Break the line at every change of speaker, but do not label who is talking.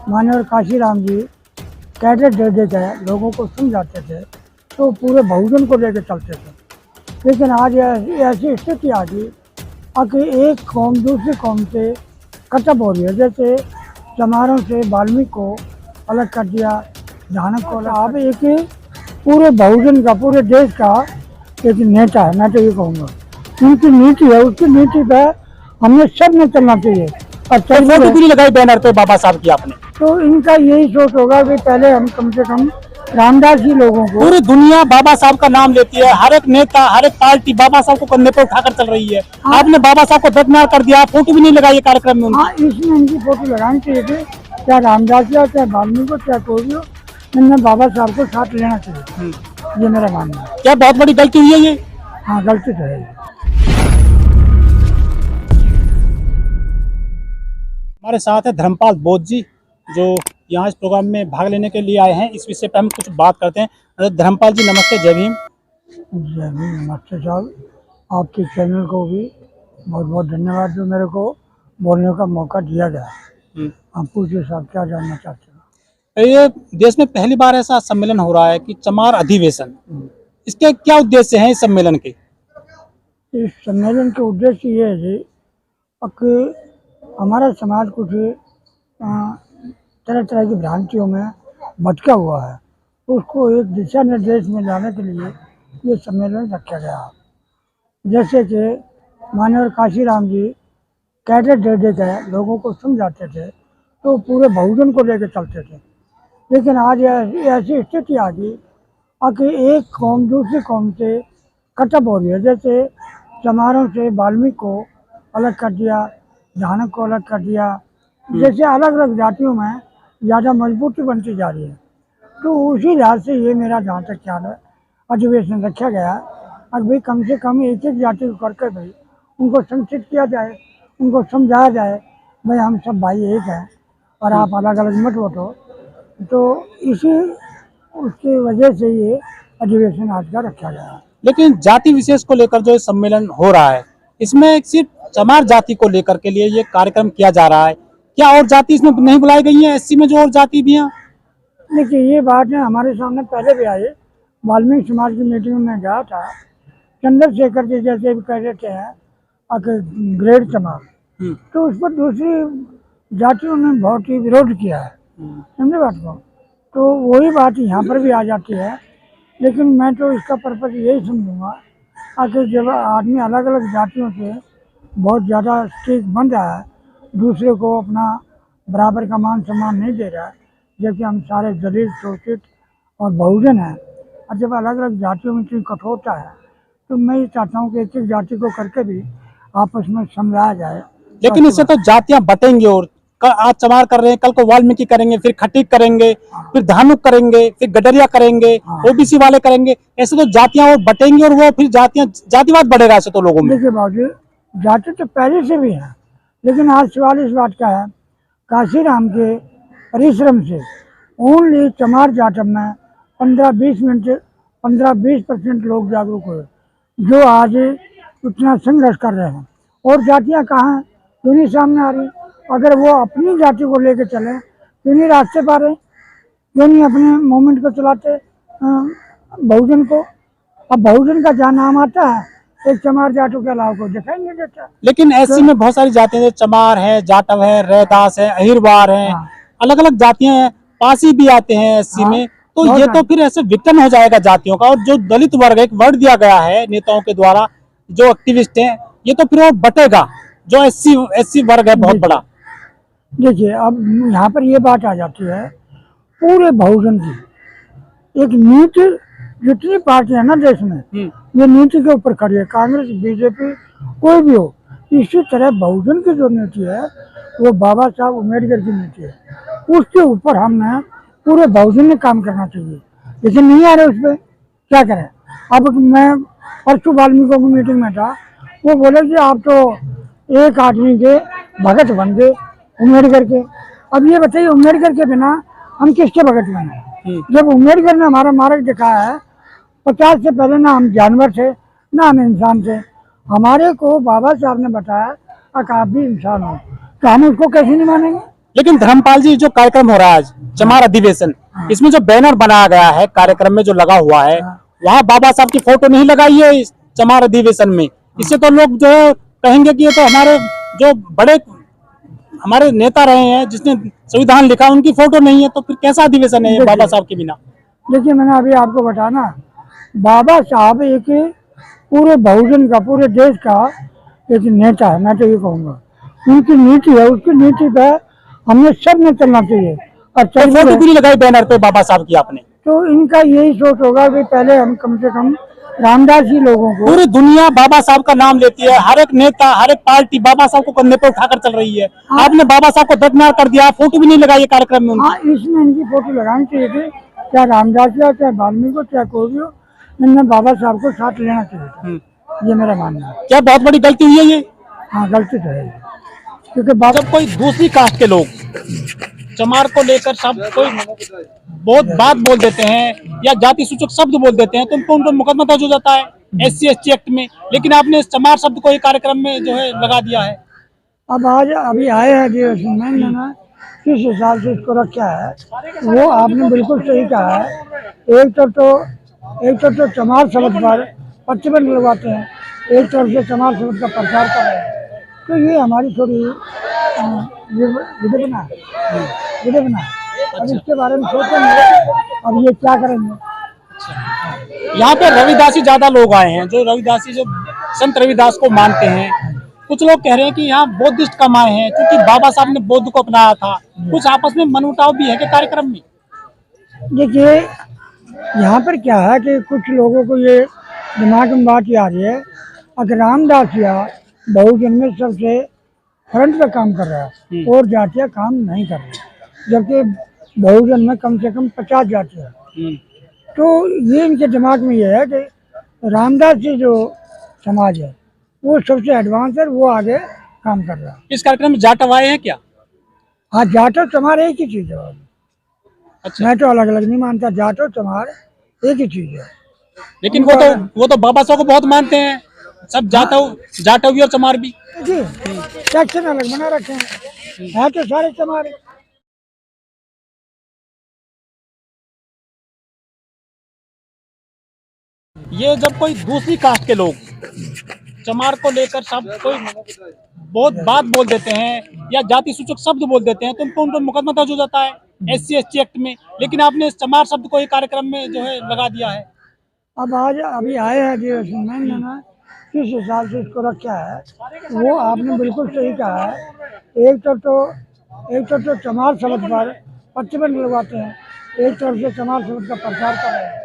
माननीय काशीराम जी कैडेट दे देकर लोगों को समझाते थे, तो पूरे बहुजन को लेकर चलते थे। लेकिन आज ऐसी स्थिति आ गई कि एक कौम दूसरी कौम से कटअप हो रही है। जैसे चमारों से वाल्मीकि को अलग कर दिया, झानक को अलग। अब एक पूरे बहुजन का, पूरे देश का एक नेता है, मैं तो ये कहूँगा उनकी नीति है, उसकी नीति पर हमने सब में चलना चाहिए। और
फोटो भी नहीं लगाई बैनर पे बाबा साहब की आपने?
तो इनका यही सोच होगा कि पहले हम कम से कम रामदास जी लोगों को।
पूरी दुनिया बाबा साहब का नाम लेती है, हर एक नेता हर एक पार्टी बाबा साहब को कंधे पर उठाकर चल रही है। आपने बाबा साहब को दरकिनार कर दिया, फोटो भी नहीं लगाई कार्यक्रम में।
हाँ, इसमें इनकी फोटो लगानी चाहिए थी, चाहे रामदास जी हो, चाहे वाल्मीकि को, चाहे कोई भी हो, इनमें बाबा साहब को साथ लेना चाहिए। ये मेरा मानना है।
क्या बहुत बड़ी गलती हुई है ये?
हाँ, गलती तो है।
हमारे साथ है धर्मपाल बोध जी, जो यहाँ इस प्रोग्राम में भाग लेने के लिए आए हैं। इस विषय पर हम कुछ बात करते हैं। धर्मपाल जी नमस्ते, जय भीम।
जय भीम, नमस्ते साहब। आपके चैनल को भी बहुत बहुत धन्यवाद जो मेरे को बोलने का मौका दिया गया। आप पूछिए साहब, क्या जानना चाहते हैं?
ये देश में पहली बार ऐसा सम्मेलन हो रहा है कि चमार अधिवेशन, इसके क्या उद्देश्य हैं इस सम्मेलन के?
इस सम्मेलन के उद्देश्य ये है जी कि हमारा समाज कुछ तरह तरह की भ्रांतियों में भटका हुआ है, उसको एक दिशा निर्देश में लाने के लिए ये सम्मेलन रखा गया। जैसे कि माननीय काशीराम जी कैडेट दे देकर लोगों को समझाते थे, तो पूरे बहुजन को लेकर चलते थे। लेकिन आज ऐसी स्थिति आ गई कि एक कौम दूसरी कौम से कटअप हो रही है। जैसे चमारों से वाल्मीकि को अलग कर दिया, झानक को अलग कर दिया। जैसे अलग अलग जातियों में ज़्यादा मजबूती बनती जा रही है। तो उसी लिहाज से ये मेरा जहाँ तक ख्याल है अधिवेशन रखा गया। और भाई कम से कम एक एक जाति को करके भाई उनको संचित किया जाए, उनको समझाया जाए भाई हम सब भाई एक हैं और आप अलग अलग मत बटो। तो इसी उसकी वजह से ये अधिवेशन आज का रखा गया।
लेकिन जाति विशेष को लेकर जो सम्मेलन हो रहा है, इसमें सिर्फ चमार जाति को लेकर के लिए ये कार्यक्रम किया जा रहा है। क्या और जाति इसमें नहीं बुलाई गई है? एससी में जो और जाति भी है?
देखिए, ये बात है हमारे सामने पहले भी आई। वाल्मीकि समाज की मीटिंग में गया था, चंद्रशेखर जी जैसे भी कह देते हैं ग्रेड चमार, तो उस पर दूसरी जातियों ने बहुत ही विरोध किया है। समझे बात को? तो वही बात यहाँ पर भी आ जाती है। लेकिन मैं तो इसका पर्पज यही समझूंगा कि जब आदमी अलग अलग जातियों से बहुत ज़्यादा स्ट्रिक्ट बन रहा है, दूसरे को अपना बराबर का मान सम्मान नहीं दे रहा है, जबकि हम सारे दलित शोषित और बहुजन हैं, और जब अलग अलग जातियों में इतनी कठोरता है, तो मैं ये चाहता हूँ कि एक एक जाति को करके भी आपस में समझाया जाए।
लेकिन इससे तो जातियां बटेंगी, और आज चमार कर रहे हैं, कल को वाल्मीकि करेंगे, फिर खटीक करेंगे, फिर धानुक करेंगे, फिर गडरिया करेंगे, ओबीसी वाले करेंगे। ऐसे तो जातियां और बटेंगी और वो फिर जातिवाद बढ़ेगा ऐसे तो लोगों में।
देखिए बाबू, जाति तो पहले से भी है, लेकिन आज सवाल इस बात का है, काशीराम के परिश्रम से ओनली चमार जाटव में 15-20% लोग जागरूक हुए, जो आज इतना संघर्ष कर रहे हैं। और जातियां कहाँ हैं? क्यों नहीं सामने आ रही? अगर वो अपनी जाति को लेकर चले, क्यों नहीं रास्ते पा रहे? क्यों नहीं अपने मूवमेंट को चलाते बहुजन को? अब बहुजन का जहाँ नाम आता है, एक चमार जाटों के अलावा को दिखाई नहीं देता।
लेकिन एससी में बहुत सारी जातियां, चमार है, जाटव है, रैदास है, अहिरवार है, अलग अलग जातियां हैं, पासी भी आते हैं एससी में। तो ये तो फिर ऐसे विघटन हो जाएगा जातियों का। और जो दलित वर्ग, एक वर्ड दिया गया है नेताओं के द्वारा, जो एक्टिविस्ट हैं, ये तो फिर और बटेगा, जो एससी वर्ग है बहुत बड़ा।
देखिए, अब यहाँ पर ये बात आ जाती है, पूरे बहुजन की एक नीति, जितनी पार्टी है ना देश में, ये नीति के ऊपर खड़ी है। कांग्रेस, बीजेपी, कोई भी हो। इसी तरह बहुजन की जो नीति है वो बाबा साहब अम्बेडकर की नीति है, उसके ऊपर हमने पूरे बहुजन ने काम करना चाहिए। लेकिन नहीं आ रहे उस पर, क्या करें? अब मैं परसों वाल्मीकि की मीटिंग में था, वो बोले कि आप तो एक आदमी के भगत बन गए अम्बेडकर के। अब ये बताइए, अम्बेडकर के बिना हम किसके भगत बने? जब अम्बेडकर ने हमारा मार्ग दिखाया है, 50 से पहले ना हम जानवर थे ना हम इंसान थे, हमारे को बाबा साहब ने बताया कि आप भी इंसान हो, तो हम उसको कैसे नहीं मानेंगे?
लेकिन धर्मपाल जी, जो कार्यक्रम हो रहा है आज, चमार अधिवेशन, इसमें जो बैनर बनाया गया है कार्यक्रम में जो लगा हुआ है, वहाँ बाबा साहब की फोटो नहीं लगाई है इस चमार अधिवेशन में। इससे तो लोग जो है कहेंगे कि ये तो हमारे जो बड़े हमारे नेता रहे हैं, जिसने संविधान लिखा, उनकी फोटो नहीं है, तो फिर कैसा अधिवेशन है ये बाबा साहब के बिना।
देखिए, मैंने अभी आपको बताना, बाबा साहब एक पूरे बहुजन का, पूरे देश का एक नेता है, मैं तो ये कहूँगा। उनकी नीति है, उसकी नीति पे हमने सब में चलना चाहिए। और
तो फोटो भी नहीं लगाई बैनर पे बाबा साहब की आपने।
तो इनका यही सोच होगा कि पहले हम कम से कम रामदास जी लोगों को,
पूरी दुनिया बाबा साहब का नाम लेती है, हर एक नेता, हर एक पार्टी बाबा साहब को कंधे पर उठाकर चल रही है। आपने बाबा साहब को दरकिनार कर दिया, फोटो भी नहीं लगाई कार्यक्रम में उनकी।
हाँ, इसमें इनकी फोटो लगानी चाहिए थी। चाहे रामदास जी हो, चाहे वाल्मीकि हो, चाहे कोई भी हो, इनने बाबा साहब को साथ लेना चाहिए था। ये मेरा मानना है।
क्या बहुत बड़ी गलती हुई है ये?
हाँ, गलती तो है, क्योंकि बाबा
जब कोई दूसरी कास्ट के लोग चमार को लेकर सब कोई बहुत बात बोल देते हैं या जाति सूचक शब्द बोल देते हैं, तो उनको उन पर मुकदमा दर्ज हो जाता है SC/ST एक्ट में। लेकिन आपने इस चमार शब्द को एक कार्यक्रम में जो है लगा दिया है।
अब आज अभी आए हैं अधिवेशन में, मैंने किस हिसाब से इसको रखा है, वो आपने बिल्कुल सही कहा है। एक तरफ तो चमार शब्द पर प्रतिबंध लगवाते हैं, एक तरफ से चमार शब्द का प्रचार कर रहे हैं। तो ये हमारी थोड़ी विडंबना है। अब इसके बारे में सोचेंगे, अब ये क्या करेंगे।
यहाँ पे रविदासी ज्यादा लोग आए हैं, जो रविदासी जो संत रविदास को मानते हैं। कुछ लोग कह रहे हैं कि यहाँ बौद्धिस्ट कम आए हैं, क्योंकि बाबा साहब ने बौद्ध को अपनाया था। कुछ आपस में मनमुटाव भी है के कार्यक्रम में।
देखिए, यहाँ पर क्या है कि कुछ लोगों को ये दिमाग में बात ये आ रही है, अगर रामदास या बहुजन में सबसे फ्रंट पे काम कर रहा है और जातियाँ काम नहीं कर रही, जबकि बहुजन में कम से कम 50 जातियाँ हैं। तो ये इनके दिमाग में ये है कि रामदास जी जो समाज है वो सबसे एडवांस है, वो आगे काम कर रहा है।
इस कार्यक्रम में जाटव आए हैं क्या?
हाँ, जाटव चमार एक ही चीज़ है।
अच्छा।
मैं तो अलग अलग नहीं मानता, जाटव चमार एक ही चीज़ है।
लेकिन वो तो बाबा साहब को बहुत मानते हैं, सब जाटव भी और चमार भी।
देखिए, सेक्शन अलग बना रखे हैं, तो सारे चमार हैं।
ये जब कोई दूसरी कास्ट के लोग चमार को लेकर सब कोई बहुत बात बोल देते हैं या जाति सूचक शब्द बोल देते हैं, तो उनको उन पर मुकदमा दर्ज हो जाता है SC/ST एक्ट में। लेकिन आपने इस चमार शब्द को एक कार्यक्रम में जो है लगा दिया है।
अब आज अभी आए हैं अधिवेशन में, मैंने किस हिसाब से इसको रखा है, वो आपने बिल्कुल सही कहा है। एक तरफ तो चमार शब्द पर प्रतिबंध लगवाते हैं, एक तरफ से चमार शब्द का प्रचार कर रहे हैं।